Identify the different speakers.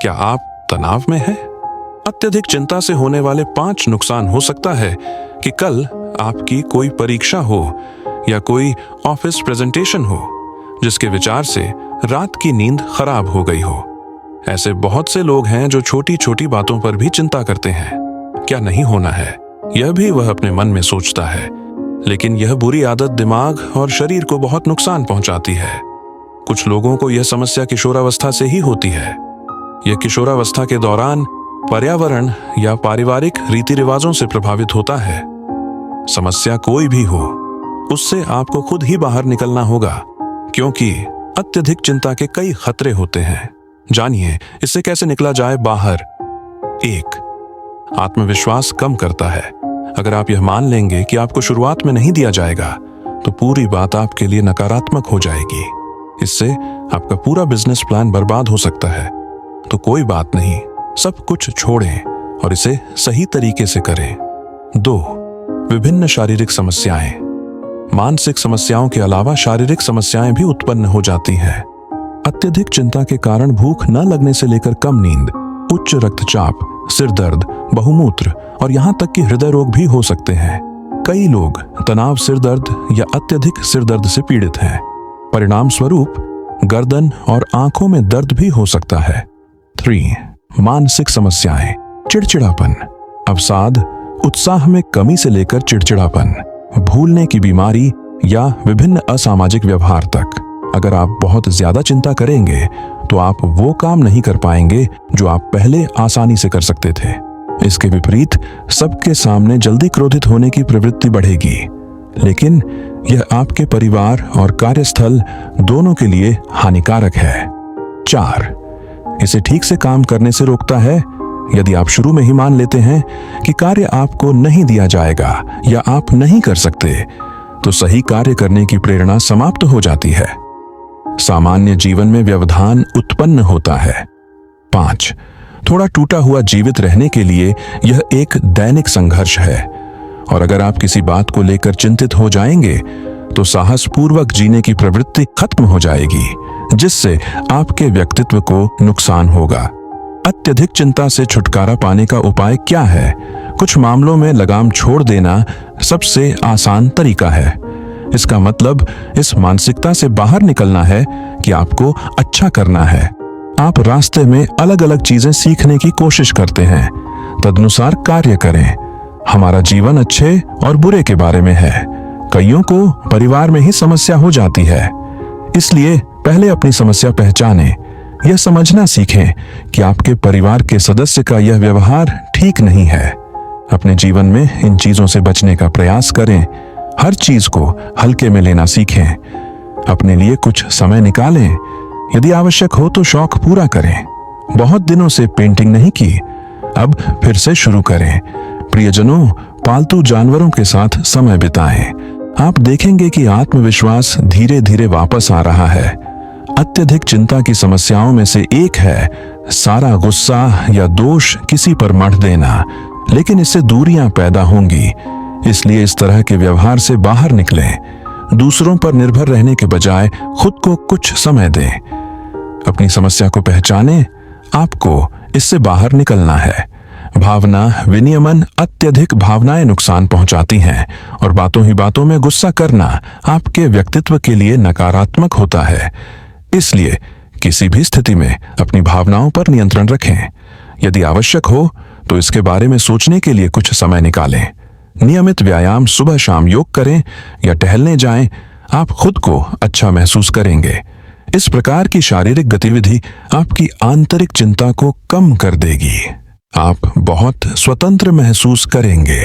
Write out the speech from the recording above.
Speaker 1: क्या आप तनाव में हैं? अत्यधिक चिंता से होने वाले 5 नुकसान हो सकता है कि कल आपकी कोई परीक्षा हो या कोई ऑफिस प्रेजेंटेशन हो जिसके विचार से रात की नींद खराब हो गई हो। ऐसे बहुत से लोग हैं जो छोटी छोटी बातों पर भी चिंता करते हैं। क्या नहीं होना है, यह भी वह अपने मन में सोचता है, लेकिन यह बुरी आदत दिमाग और शरीर को बहुत नुकसान पहुंचाती है। कुछ लोगों को यह समस्या किशोरावस्था से ही होती है। यह किशोरावस्था के दौरान पर्यावरण या पारिवारिक रीति रिवाजों से प्रभावित होता है। समस्या कोई भी हो, उससे आपको खुद ही बाहर निकलना होगा, क्योंकि अत्यधिक चिंता के कई खतरे होते हैं। जानिए इससे कैसे निकला जाए बाहर। 1. आत्मविश्वास कम करता है। अगर आप यह मान लेंगे कि आपको शुरुआत में नहीं दिया जाएगा, तो पूरी बात आपके लिए नकारात्मक हो जाएगी। इससे आपका पूरा बिजनेस प्लान बर्बाद हो सकता है। तो कोई बात नहीं, सब कुछ छोड़ें और इसे सही तरीके से करें। 2. विभिन्न शारीरिक समस्याएं। मानसिक समस्याओं के अलावा शारीरिक समस्याएं भी उत्पन्न हो जाती हैं। अत्यधिक चिंता के कारण भूख न लगने से लेकर कम नींद, उच्च रक्तचाप, सिर दर्द, बहुमूत्र और यहाँ तक कि हृदय रोग भी हो सकते हैं। कई लोग तनाव, सिर दर्द या अत्यधिक सिर दर्द से पीड़ित हैं। परिणाम स्वरूप गर्दन और आंखों में दर्द भी हो सकता है। 3. मानसिक समस्याएं। चिड़चिड़ापन, अवसाद, उत्साह में कमी से लेकर चिड़चिड़ापन, भूलने की बीमारी या विभिन्न असामाजिक व्यवहार तक। अगर आप बहुत ज्यादा चिंता करेंगे तो आप वो काम नहीं कर पाएंगे जो आप पहले आसानी से कर सकते थे। इसके विपरीत सबके सामने जल्दी क्रोधित होने की प्रवृत्ति बढ़ेगी, लेकिन यह आपके परिवार और कार्यस्थल दोनों के लिए हानिकारक है। 4. इसे ठीक से काम करने से रोकता है। यदि आप शुरू में ही मान लेते हैं कि कार्य आपको नहीं दिया जाएगा या आप नहीं कर सकते, तो सही कार्य करने की प्रेरणा समाप्त हो जाती है। सामान्य जीवन में व्यवधान उत्पन्न होता है। 5. थोड़ा टूटा हुआ जीवित रहने के लिए यह एक दैनिक संघर्ष है, और अगर आप किसी बात को लेकर चिंतित हो जाएंगे तो साहसपूर्वक जीने की प्रवृत्ति खत्म हो जाएगी, जिससे आपके व्यक्तित्व को नुकसान होगा। अत्यधिक चिंता से छुटकारा पाने का उपाय क्या है? कुछ मामलों में लगाम छोड़ देना सबसे आसान तरीका है। इसका मतलब इस मानसिकता से बाहर निकलना है कि आपको अच्छा करना है। आप रास्ते में अलग अलग चीजें सीखने की कोशिश करते हैं, तदनुसार कार्य करें। हमारा जीवन अच्छे और बुरे के बारे में है। कईयों को परिवार में ही समस्या हो जाती है, इसलिए पहले अपनी समस्या पहचानें। यह समझना सीखें कि आपके परिवार के सदस्य का यह व्यवहार ठीक नहीं है। अपने जीवन में इन चीजों से बचने का प्रयास करें। हर चीज को हल्के में लेना सीखें। अपने लिए कुछ समय निकालें। यदि आवश्यक हो तो शौक पूरा करें। बहुत दिनों से पेंटिंग नहीं की, अब फिर से शुरू करें। प्रियजनों, पालतू जानवरों के साथ समय बिताएं। आप देखेंगे कि आत्मविश्वास धीरे धीरे वापस आ रहा है। अत्यधिक चिंता की समस्याओं में से एक है सारा गुस्सा या दोष किसी पर मढ़ देना, लेकिन इससे दूरियां पैदा होंगी। इसलिए इस तरह के व्यवहार से बाहर निकलें। दूसरों पर निर्भर रहने के बजाय खुद को कुछ समय दें। अपनी समस्या को पहचानें। आपको इससे बाहर निकलना है। भावना विनियमन। अत्यधिक भावनाएं नुकसान पहुंचाती हैं, और बातों ही बातों में गुस्सा करना आपके व्यक्तित्व के लिए नकारात्मक होता है। इसलिए किसी भी स्थिति में अपनी भावनाओं पर नियंत्रण रखें। यदि आवश्यक हो तो इसके बारे में सोचने के लिए कुछ समय निकालें। नियमित व्यायाम, सुबह शाम योग करें या टहलने जाएं। आप खुद को अच्छा महसूस करेंगे। इस प्रकार की शारीरिक गतिविधि आपकी आंतरिक चिंता को कम कर देगी। आप बहुत स्वतंत्र महसूस करेंगे।